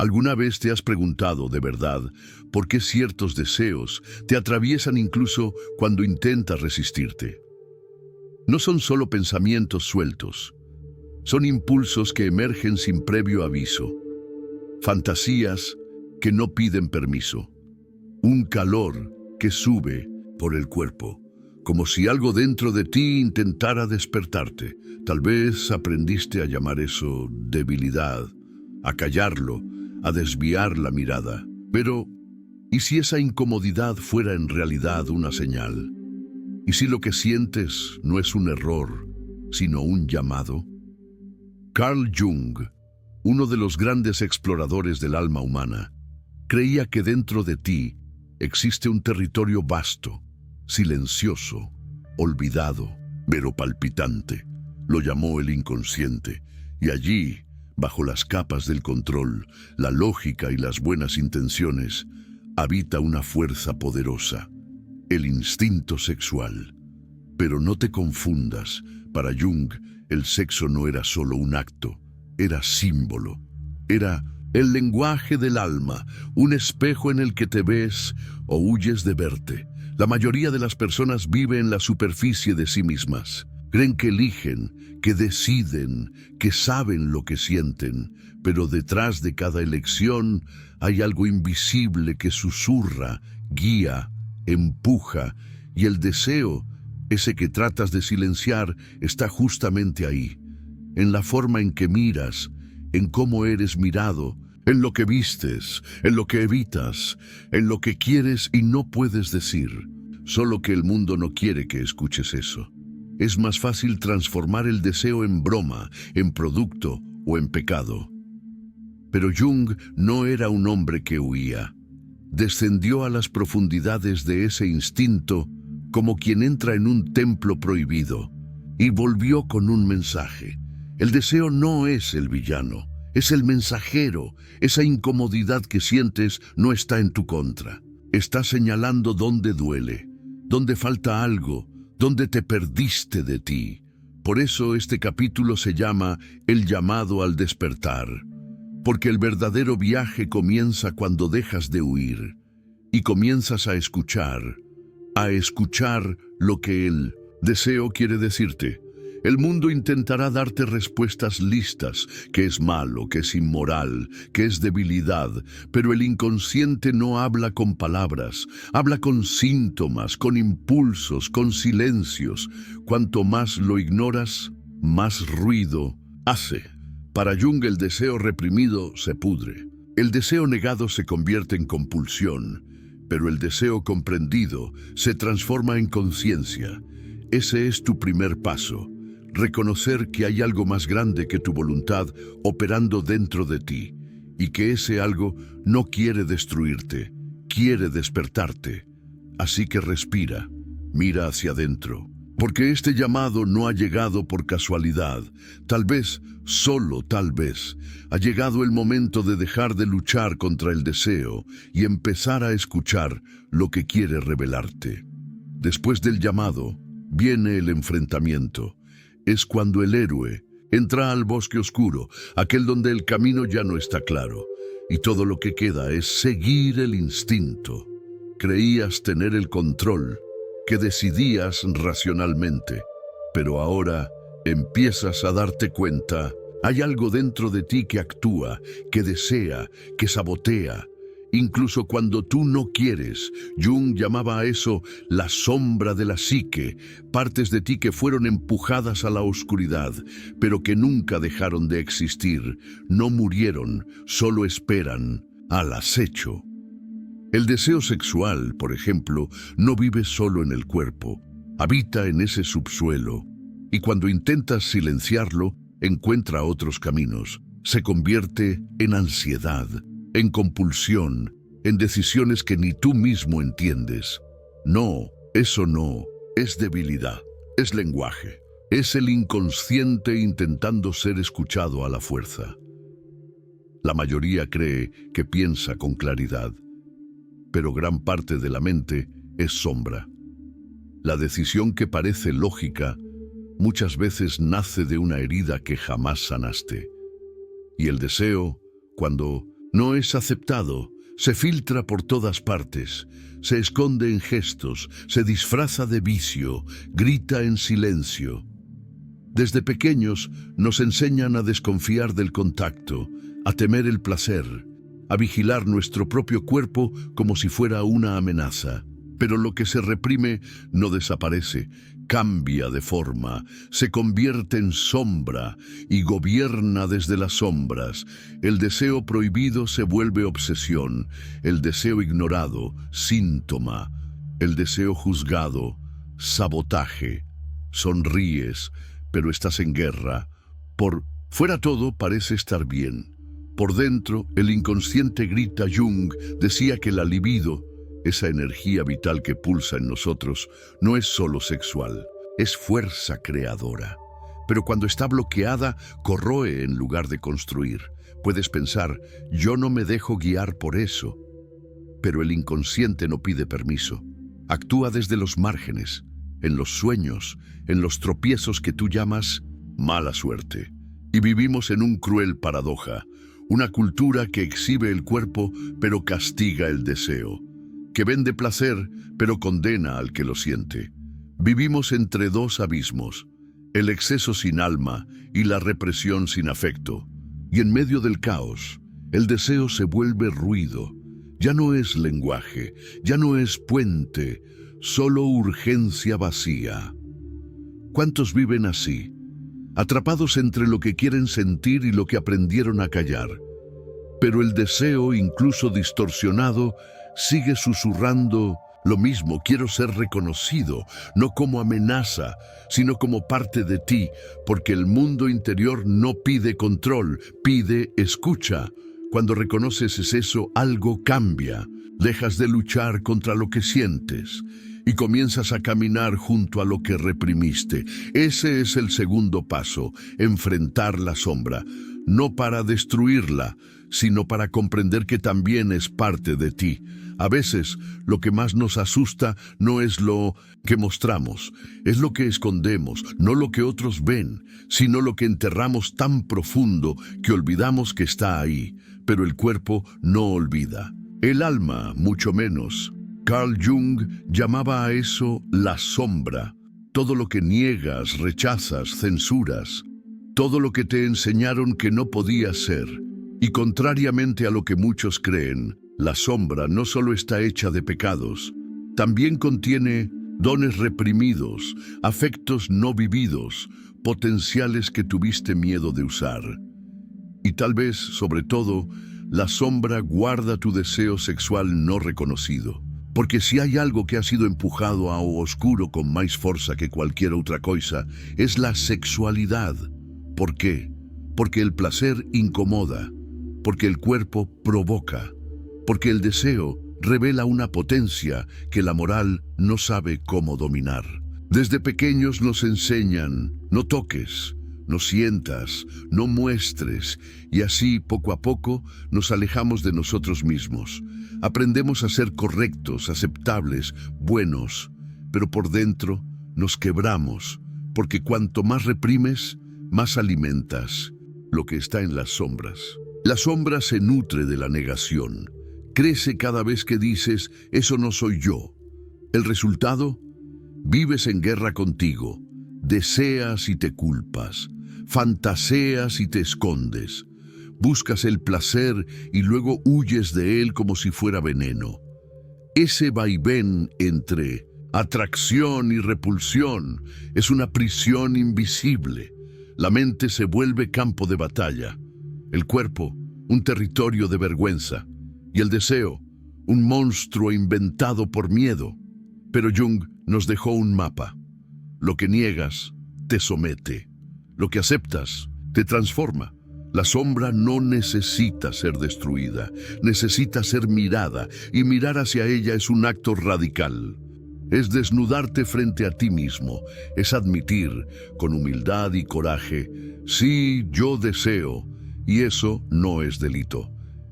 ¿Alguna vez te has preguntado, de verdad, por qué ciertos deseos te atraviesan incluso cuando intentas resistirte? No son solo pensamientos sueltos, son impulsos que emergen sin previo aviso, fantasías que no piden permiso, un calor que sube por el cuerpo, como si algo dentro de ti intentara despertarte. Tal vez aprendiste a llamar eso debilidad, a callarlo, a desviar la mirada. Pero, ¿y si esa incomodidad fuera en realidad una señal? ¿Y si lo que sientes no es un error, sino un llamado? Carl Jung, uno de los grandes exploradores del alma humana, creía que dentro de ti existe un territorio vasto, silencioso, olvidado, pero palpitante. Lo llamó el inconsciente, y allí, bajo las capas del control, la lógica y las buenas intenciones, habita una fuerza poderosa, el instinto sexual. Pero no te confundas, para Jung, el sexo no era solo un acto, era símbolo, era el lenguaje del alma, un espejo en el que te ves o huyes de verte. La mayoría de las personas vive en la superficie de sí mismas. Creen que eligen, que deciden, que saben lo que sienten, pero detrás de cada elección hay algo invisible que susurra, guía, empuja, y el deseo, ese que tratas de silenciar, está justamente ahí, en la forma en que miras, en cómo eres mirado, en lo que vistes, en lo que evitas, en lo que quieres y no puedes decir. Solo que el mundo no quiere que escuches eso. Es más fácil transformar el deseo en broma, en producto o en pecado. Pero Jung no era un hombre que huía. Descendió a las profundidades de ese instinto como quien entra en un templo prohibido y volvió con un mensaje. El deseo no es el villano, es el mensajero. Esa incomodidad que sientes no está en tu contra. Está señalando dónde duele, dónde falta algo, dónde te perdiste de ti. Por eso este capítulo se llama El llamado al despertar. Porque el verdadero viaje comienza cuando dejas de huir y comienzas a escuchar lo que el deseo quiere decirte. El mundo intentará darte respuestas listas, que es malo, que es inmoral, que es debilidad, pero el inconsciente no habla con palabras, habla con síntomas, con impulsos, con silencios. Cuanto más lo ignoras, más ruido hace. Para Jung el deseo reprimido se pudre. El deseo negado se convierte en compulsión, pero el deseo comprendido se transforma en conciencia. Ese es tu primer paso. Reconocer que hay algo más grande que tu voluntad operando dentro de ti, y que ese algo no quiere destruirte, quiere despertarte. Así que respira, mira hacia adentro, porque este llamado no ha llegado por casualidad. Tal vez, solo tal vez, ha llegado el momento de dejar de luchar contra el deseo y empezar a escuchar lo que quiere revelarte. Después del llamado, viene el enfrentamiento. Es cuando el héroe entra al bosque oscuro, aquel donde el camino ya no está claro, y todo lo que queda es seguir el instinto. Creías tener el control, que decidías racionalmente, pero ahora empiezas a darte cuenta, hay algo dentro de ti que actúa, que desea, que sabotea, incluso cuando tú no quieres. Jung llamaba a eso la sombra de la psique, partes de ti que fueron empujadas a la oscuridad, pero que nunca dejaron de existir, no murieron, solo esperan al acecho. El deseo sexual, por ejemplo, no vive solo en el cuerpo, habita en ese subsuelo, y cuando intentas silenciarlo, encuentra otros caminos. Se convierte en ansiedad, en compulsión, en decisiones que ni tú mismo entiendes. No, eso no, es debilidad, es lenguaje, es el inconsciente intentando ser escuchado a la fuerza. La mayoría cree que piensa con claridad, pero gran parte de la mente es sombra. La decisión que parece lógica muchas veces nace de una herida que jamás sanaste. Y el deseo, cuando No es aceptado, se filtra por todas partes, se esconde en gestos, se disfraza de vicio, grita en silencio. Desde pequeños nos enseñan a desconfiar del contacto, a temer el placer, a vigilar nuestro propio cuerpo como si fuera una amenaza. Pero lo que se reprime no desaparece, cambia de forma, se convierte en sombra y gobierna desde las sombras. El deseo prohibido se vuelve obsesión, el deseo ignorado, síntoma, el deseo juzgado, sabotaje. Sonríes, pero estás en guerra. Por fuera todo parece estar bien. Por dentro, el inconsciente grita. Jung decía que la libido, esa energía vital que pulsa en nosotros, no es solo sexual, es fuerza creadora. Pero cuando está bloqueada, corroe en lugar de construir. Puedes pensar, yo no me dejo guiar por eso. Pero el inconsciente no pide permiso. Actúa desde los márgenes, en los sueños, en los tropiezos que tú llamas mala suerte. Y vivimos en un cruel paradoja, una cultura que exhibe el cuerpo pero castiga el deseo, que vende placer, pero condena al que lo siente. Vivimos entre dos abismos, el exceso sin alma y la represión sin afecto. Y en medio del caos, el deseo se vuelve ruido. Ya no es lenguaje, ya no es puente, solo urgencia vacía. ¿Cuántos viven así, atrapados entre lo que quieren sentir y lo que aprendieron a callar? Pero el deseo, incluso distorsionado, sigue susurrando lo mismo. Quiero ser reconocido, no como amenaza, sino como parte de ti, porque el mundo interior no pide control, pide escucha. Cuando reconoces eso, algo cambia. Dejas de luchar contra lo que sientes y comienzas a caminar junto a lo que reprimiste. Ese es el segundo paso, enfrentar la sombra, no para destruirla, sino para comprender que también es parte de ti. A veces, lo que más nos asusta no es lo que mostramos, es lo que escondemos, no lo que otros ven, sino lo que enterramos tan profundo que olvidamos que está ahí. Pero el cuerpo no olvida. El alma, mucho menos. Carl Jung llamaba a eso la sombra. Todo lo que niegas, rechazas, censuras. Todo lo que te enseñaron que no podías ser. Y contrariamente a lo que muchos creen, la sombra no solo está hecha de pecados, también contiene dones reprimidos, afectos no vividos, potenciales que tuviste miedo de usar. Y tal vez, sobre todo, la sombra guarda tu deseo sexual no reconocido. Porque si hay algo que ha sido empujado a oscuro con más fuerza que cualquier otra cosa, es la sexualidad. ¿Por qué? Porque el placer incomoda, porque el cuerpo provoca, porque el deseo revela una potencia que la moral no sabe cómo dominar. Desde pequeños nos enseñan, no toques, no sientas, no muestres, y así poco a poco nos alejamos de nosotros mismos. Aprendemos a ser correctos, aceptables, buenos, pero por dentro nos quebramos, porque cuanto más reprimes, más alimentas lo que está en las sombras. La sombra se nutre de la negación, crece cada vez que dices, eso no soy yo. El resultado, vives en guerra contigo, deseas y te culpas, fantaseas y te escondes, buscas el placer y luego huyes de él como si fuera veneno. Ese vaivén entre atracción y repulsión es una prisión invisible. La mente se vuelve campo de batalla, el cuerpo un territorio de vergüenza y el deseo un monstruo inventado por miedo. Pero Jung nos dejó un mapa. Lo que niegas te somete, lo que aceptas te transforma. La sombra no necesita ser destruida, necesita ser mirada, y mirar hacia ella es un acto radical. Es desnudarte frente a ti mismo, es admitir, con humildad y coraje, sí, yo deseo, y eso no es delito,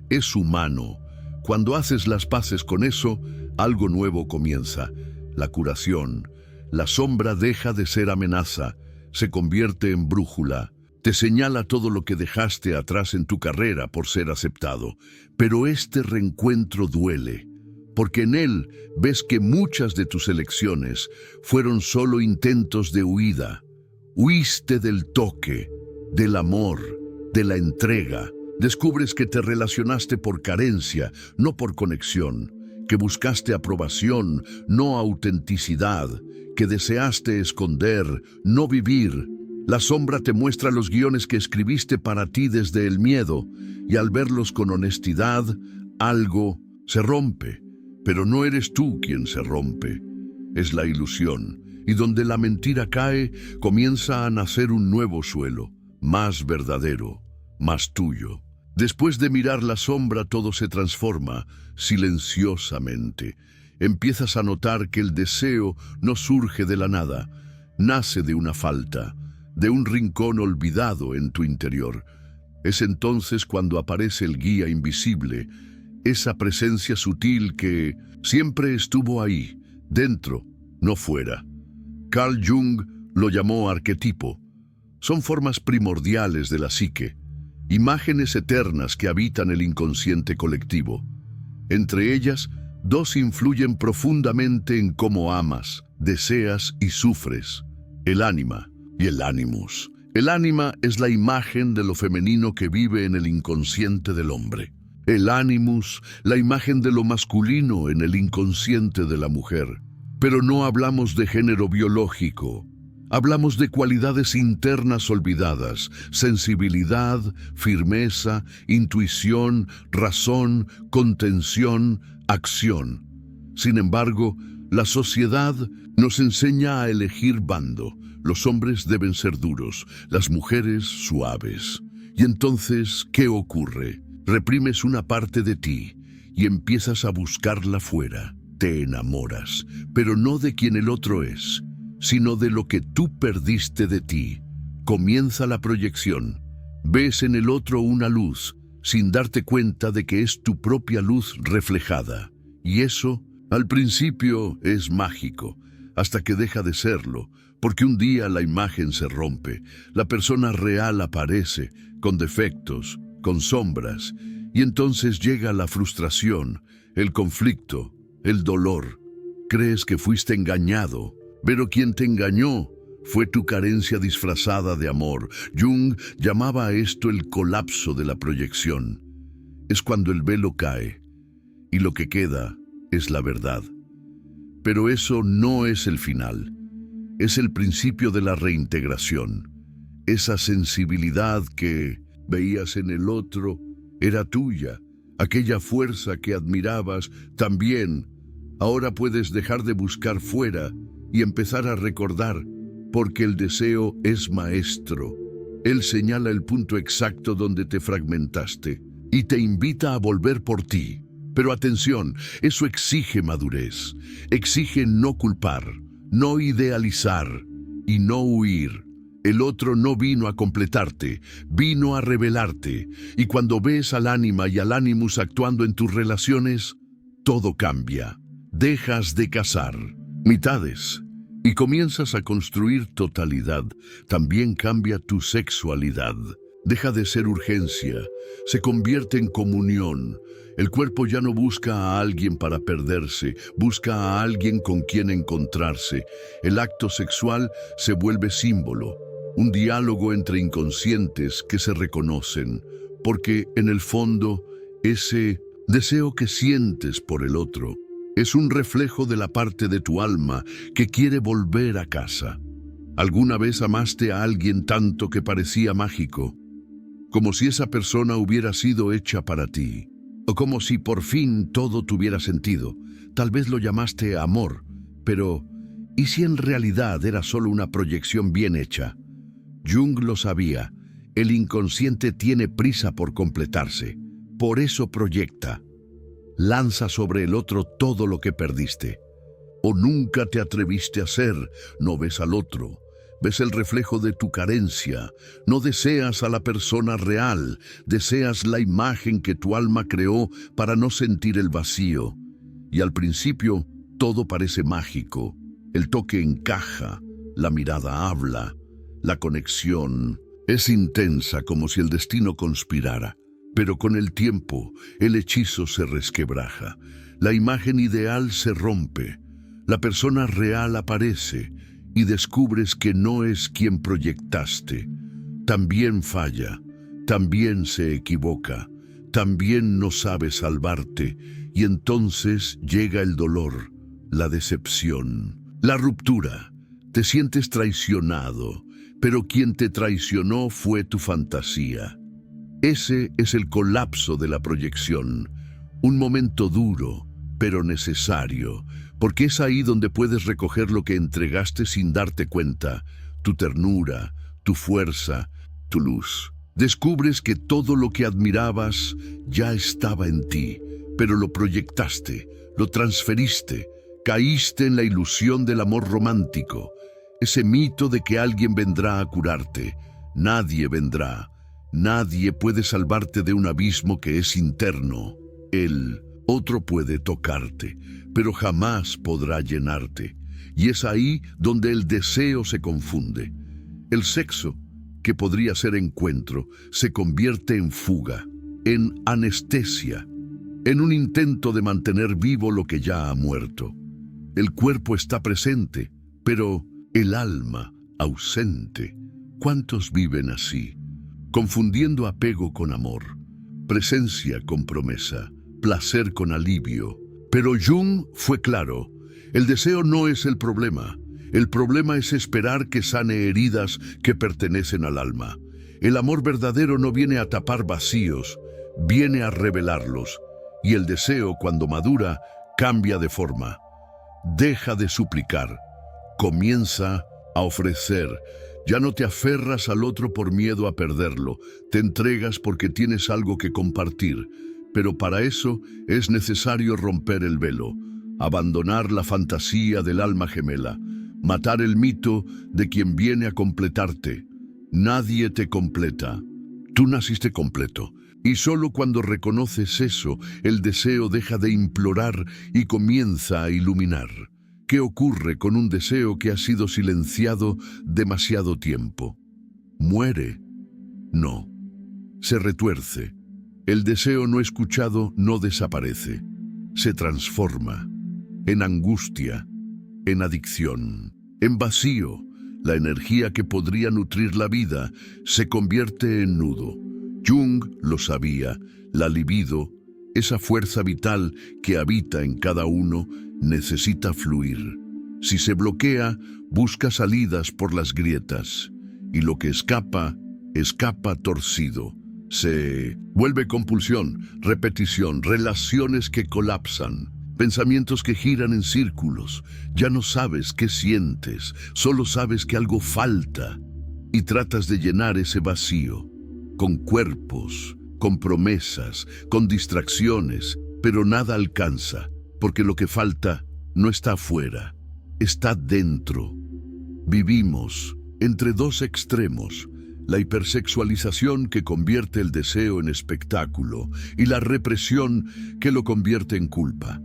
es humano. Cuando haces las paces con eso, algo nuevo comienza, la curación. La sombra deja de ser amenaza, se convierte en brújula. Te señala todo lo que dejaste atrás en tu carrera por ser aceptado, pero este reencuentro duele, porque en él ves que muchas de tus elecciones fueron solo intentos de huida. Huiste del toque, del amor, de la entrega. Descubres que te relacionaste por carencia, no por conexión, que buscaste aprobación, no autenticidad, que deseaste esconder, no vivir. La sombra te muestra los guiones que escribiste para ti desde el miedo, y al verlos con honestidad, algo se rompe. Pero no eres tú quien se rompe, es la ilusión, y donde la mentira cae, comienza a nacer un nuevo suelo, más verdadero, más tuyo. Después de mirar la sombra, todo se transforma silenciosamente. Empiezas a notar que el deseo no surge de la nada, nace de una falta, de un rincón olvidado en tu interior. Es entonces cuando aparece el guía invisible, esa presencia sutil que siempre estuvo ahí, dentro, no fuera. Carl Jung lo llamó arquetipo. Son formas primordiales de la psique, imágenes eternas que habitan el inconsciente colectivo. Entre ellas, dos influyen profundamente en cómo amas, deseas y sufres: el ánima y el ánimus. El ánima es la imagen de lo femenino que vive en el inconsciente del hombre. El ánimus, la imagen de lo masculino en el inconsciente de la mujer. Pero no hablamos de género biológico. Hablamos de cualidades internas olvidadas: sensibilidad, firmeza, intuición, razón, contención, acción. Sin embargo, la sociedad nos enseña a elegir bando. Los hombres deben ser duros, las mujeres suaves. Y entonces, ¿qué ocurre? Reprimes una parte de ti y empiezas a buscarla fuera. Te enamoras, pero no de quien el otro es, sino de lo que tú perdiste de ti. Comienza la proyección. Ves en el otro una luz, sin darte cuenta de que es tu propia luz reflejada. Y eso, al principio, es mágico, hasta que deja de serlo, porque un día la imagen se rompe, la persona real aparece, con defectos, con sombras, y entonces llega la frustración, el conflicto, el dolor. Crees que fuiste engañado, pero quien te engañó fue tu carencia disfrazada de amor. Jung llamaba a esto el colapso de la proyección. Es cuando el velo cae y lo que queda es la verdad. Pero eso no es el final, es el principio de la reintegración. Esa sensibilidad que veías en el otro era tuya, aquella fuerza que admirabas también. Ahora puedes dejar de buscar fuera y empezar a recordar, porque el deseo es maestro. Él señala el punto exacto donde te fragmentaste y te invita a volver por ti. Pero atención, eso exige madurez, exige no culpar, no idealizar y no huir. El otro no vino a completarte, vino a revelarte. Y cuando ves al ánima y al ánimus actuando en tus relaciones, todo cambia. Dejas de cazar mitades y comienzas a construir totalidad. También cambia tu sexualidad. Deja de ser urgencia, se convierte en comunión. El cuerpo ya no busca a alguien para perderse, busca a alguien con quien encontrarse. El acto sexual se vuelve símbolo, un diálogo entre inconscientes que se reconocen, porque en el fondo ese deseo que sientes por el otro es un reflejo de la parte de tu alma que quiere volver a casa. ¿Alguna vez amaste a alguien tanto que parecía mágico? Como si esa persona hubiera sido hecha para ti, o como si por fin todo tuviera sentido. Tal vez lo llamaste amor, pero ¿y si en realidad era solo una proyección bien hecha? Jung lo sabía, el inconsciente tiene prisa por completarse, por eso proyecta. Lanza sobre el otro todo lo que perdiste. O nunca te atreviste a ser, no ves al otro. Ves el reflejo de tu carencia. No deseas a la persona real, deseas la imagen que tu alma creó para no sentir el vacío. Y al principio todo parece mágico. El toque encaja, la mirada habla, la conexión. Es intensa como si el destino conspirara, pero con el tiempo el hechizo se resquebraja, la imagen ideal se rompe, la persona real aparece y descubres que no es quien proyectaste. También falla, también se equivoca, también no sabe salvarte y entonces llega el dolor, la decepción, la ruptura. Te sientes traicionado, pero quien te traicionó fue tu fantasía. Ese es el colapso de la proyección, un momento duro, pero necesario, porque es ahí donde puedes recoger lo que entregaste sin darte cuenta, tu ternura, tu fuerza, tu luz. Descubres que todo lo que admirabas ya estaba en ti, pero lo proyectaste, lo transferiste, caíste en la ilusión del amor romántico, ese mito de que alguien vendrá a curarte. Nadie vendrá. Nadie puede salvarte de un abismo que es interno. Otro puede tocarte, pero jamás podrá llenarte. Y es ahí donde el deseo se confunde. El sexo, que podría ser encuentro, se convierte en fuga, en anestesia, en un intento de mantener vivo lo que ya ha muerto. El cuerpo está presente, pero el alma ausente. ¿Cuántos viven así? Confundiendo apego con amor, presencia con promesa, placer con alivio. Pero Jung fue claro, el deseo no es el problema es esperar que sane heridas que pertenecen al alma. El amor verdadero no viene a tapar vacíos, viene a revelarlos, y el deseo, cuando madura, cambia de forma. Deja de suplicar, comienza a ofrecer. Ya no te aferras al otro por miedo a perderlo, te entregas porque tienes algo que compartir, pero para eso es necesario romper el velo, abandonar la fantasía del alma gemela, matar el mito de quien viene a completarte. Nadie te completa, tú naciste completo, y solo cuando reconoces eso, el deseo deja de implorar y comienza a iluminar. ¿Qué ocurre con un deseo que ha sido silenciado demasiado tiempo? ¿Muere? No. Se retuerce. El deseo no escuchado no desaparece. Se transforma en angustia, en adicción, en vacío. La energía que podría nutrir la vida se convierte en nudo. Jung lo sabía. La libido, esa fuerza vital que habita en cada uno, necesita fluir. Si se bloquea, busca salidas por las grietas, y lo que escapa, escapa torcido. Se vuelve compulsión, repetición, relaciones que colapsan, pensamientos que giran en círculos. Ya no sabes qué sientes, solo sabes que algo falta, y tratas de llenar ese vacío, con cuerpos, con promesas, con distracciones, pero nada alcanza. Porque lo que falta no está afuera, está dentro. Vivimos entre dos extremos, la hipersexualización que convierte el deseo en espectáculo y la represión que lo convierte en culpa.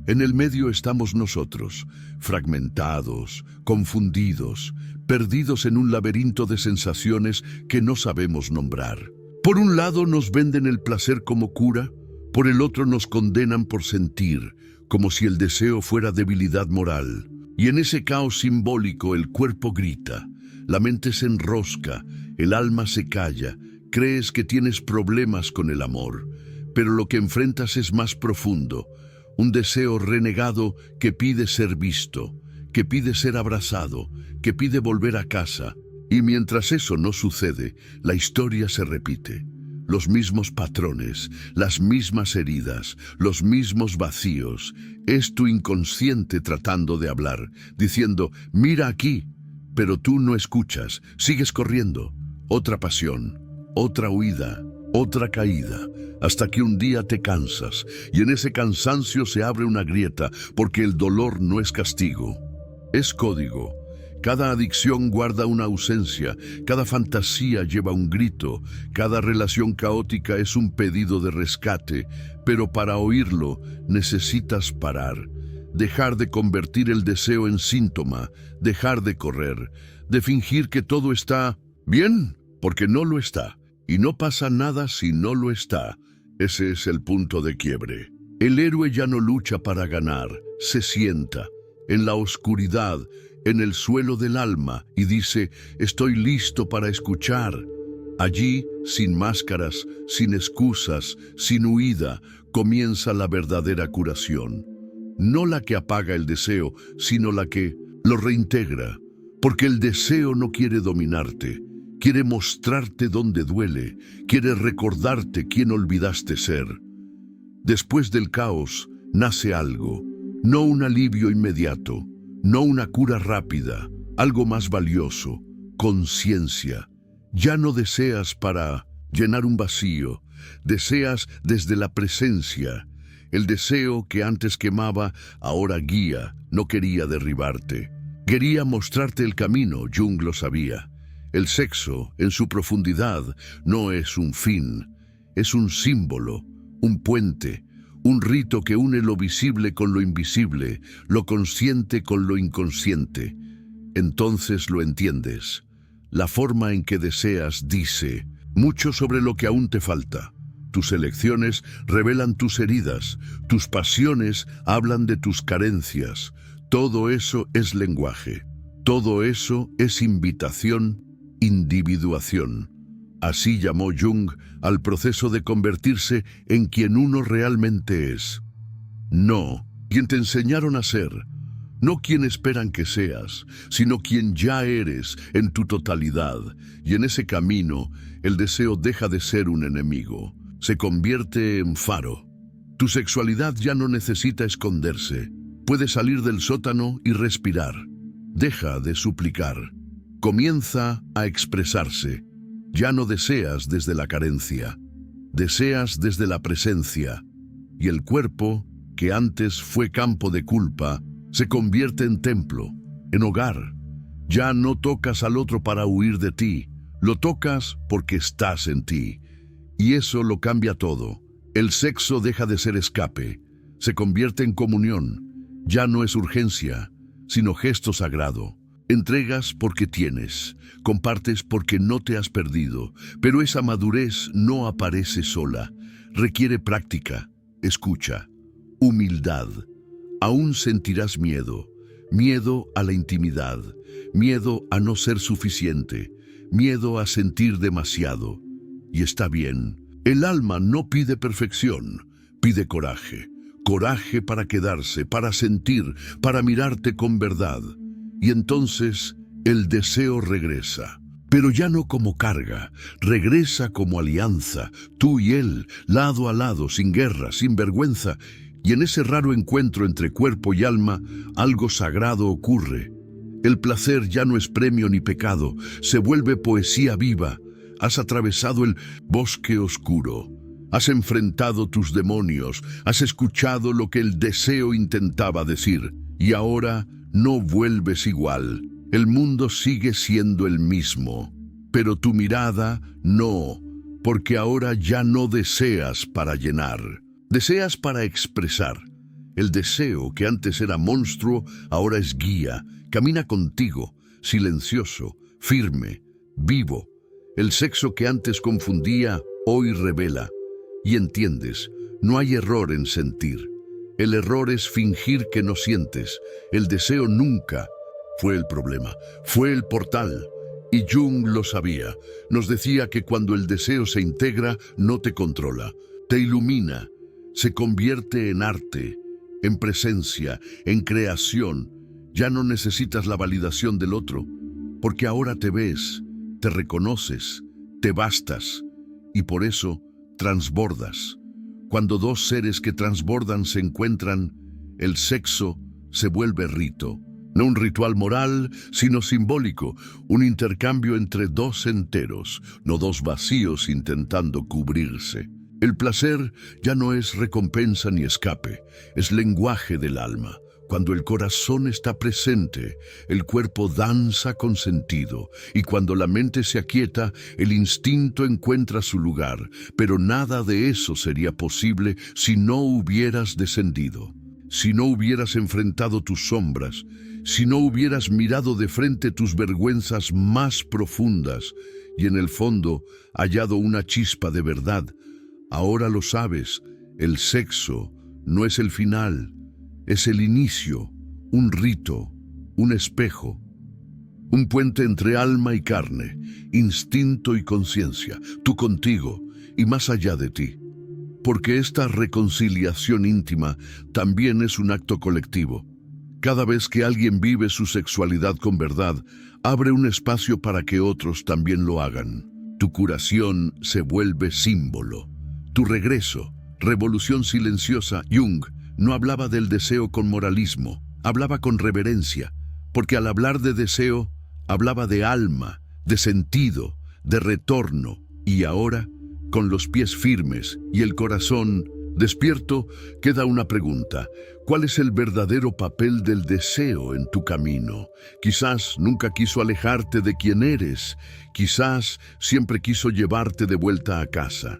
En el medio estamos nosotros, fragmentados, confundidos, perdidos en un laberinto de sensaciones que no sabemos nombrar. Por un lado nos venden el placer como cura, por el otro nos condenan por sentir, como si el deseo fuera debilidad moral. Y en ese caos simbólico el cuerpo grita, la mente se enrosca, el alma se calla, crees que tienes problemas con el amor, pero lo que enfrentas es más profundo, un deseo renegado que pide ser visto, que pide ser abrazado, que pide volver a casa. Y mientras eso no sucede, la historia se repite. Los mismos patrones, las mismas heridas, los mismos vacíos. Es tu inconsciente tratando de hablar, diciendo, mira aquí, pero tú no escuchas, sigues corriendo. Otra pasión, otra huida, otra caída, hasta que un día te cansas, y en ese cansancio se abre una grieta, porque el dolor no es castigo, es código. Cada adicción guarda una ausencia, cada fantasía lleva un grito, cada relación caótica es un pedido de rescate, pero para oírlo necesitas parar, dejar de convertir el deseo en síntoma, dejar de correr, de fingir que todo está bien. porque no lo está, y no pasa nada si no lo está. Ese es el punto de quiebre. El héroe ya no lucha para ganar, se sienta en la oscuridad, en el suelo del alma, y dice: estoy listo para escuchar. Allí, sin máscaras, sin excusas, sin huida, comienza la verdadera curación. No la que apaga el deseo, sino la que lo reintegra. Porque el deseo no quiere dominarte, quiere mostrarte dónde duele, quiere recordarte quién olvidaste ser. Después del caos nace algo, no un alivio inmediato, no una cura rápida, algo más valioso: conciencia. Ya no deseas para llenar un vacío, deseas desde la presencia. El deseo que antes quemaba, ahora guía, no quería derribarte. Quería mostrarte el camino, Jung lo sabía. El sexo, en su profundidad, no es un fin, es un símbolo, un puente, un rito que une lo visible con lo invisible, lo consciente con lo inconsciente. Entonces lo entiendes. La forma en que deseas dice mucho sobre lo que aún te falta. Tus elecciones revelan tus heridas, tus pasiones hablan de tus carencias. Todo eso es lenguaje, todo eso es invitación, individuación. Así llamó Jung al proceso de convertirse en quien uno realmente es. No quien te enseñaron a ser, no quien esperan que seas, sino quien ya eres en tu totalidad. Y en ese camino, el deseo deja de ser un enemigo, se convierte en faro. Tu sexualidad ya no necesita esconderse. Puede salir del sótano y respirar. Deja de suplicar. Comienza a expresarse. Ya no deseas desde la carencia. Deseas desde la presencia. Y el cuerpo, que antes fue campo de culpa, se convierte en templo, en hogar. Ya no tocas al otro para huir de ti. Lo tocas porque estás en ti. Y eso lo cambia todo. El sexo deja de ser escape. Se convierte en comunión. Ya no es urgencia, sino gesto sagrado. Entregas porque tienes, compartes porque no te has perdido, pero esa madurez no aparece sola. Requiere práctica, escucha, humildad. Aún sentirás miedo, miedo a la intimidad, miedo a no ser suficiente, miedo a sentir demasiado. Y está bien, el alma no pide perfección, pide coraje. Coraje para quedarse, para sentir, para mirarte con verdad. Y entonces el deseo regresa, pero ya no como carga, regresa como alianza, tú y él, lado a lado, sin guerra, sin vergüenza. Y en ese raro encuentro entre cuerpo y alma, algo sagrado ocurre. El placer ya no es premio ni pecado, se vuelve poesía viva. Has atravesado el bosque oscuro. Has enfrentado tus demonios, has escuchado lo que el deseo intentaba decir, y ahora no vuelves igual. El mundo sigue siendo el mismo, pero tu mirada no, porque ahora ya no deseas para llenar, deseas para expresar. El deseo que antes era monstruo, ahora es guía, camina contigo, silencioso, firme, vivo. El sexo que antes confundía, hoy revela. Y entiendes, no hay error en sentir. El error es fingir que no sientes. El deseo nunca fue el problema, fue el portal. Y Jung lo sabía. Nos decía que cuando el deseo se integra, no te controla, te ilumina, se convierte en arte, en presencia, en creación. Ya no necesitas la validación del otro, porque ahora te ves, te reconoces, te bastas, y por eso transbordas. Cuando dos seres que transbordan se encuentran, el sexo se vuelve rito. No un ritual moral, sino simbólico, un intercambio entre dos enteros, no dos vacíos intentando cubrirse. El placer ya no es recompensa ni escape, es lenguaje del alma. Cuando el corazón está presente, el cuerpo danza con sentido, y cuando la mente se aquieta, el instinto encuentra su lugar, pero nada de eso sería posible si no hubieras descendido. si no hubieras enfrentado tus sombras, si no hubieras mirado de frente tus vergüenzas más profundas y en el fondo hallado una chispa de verdad. Ahora lo sabes, el sexo no es el final, es el inicio, un rito, un espejo, un puente entre alma y carne, instinto y conciencia, tú contigo y más allá de ti. Porque esta reconciliación íntima también es un acto colectivo. Cada vez que alguien vive su sexualidad con verdad, abre un espacio para que otros también lo hagan. Tu curación se vuelve símbolo. Tu regreso, revolución silenciosa. Jung no hablaba del deseo con moralismo, hablaba con reverencia, porque al hablar de deseo, hablaba de alma, de sentido, de retorno, y ahora, con los pies firmes y el corazón despierto, queda una pregunta. ¿Cuál es el verdadero papel del deseo en tu camino? Quizás nunca quiso alejarte de quien eres, quizás siempre quiso llevarte de vuelta a casa.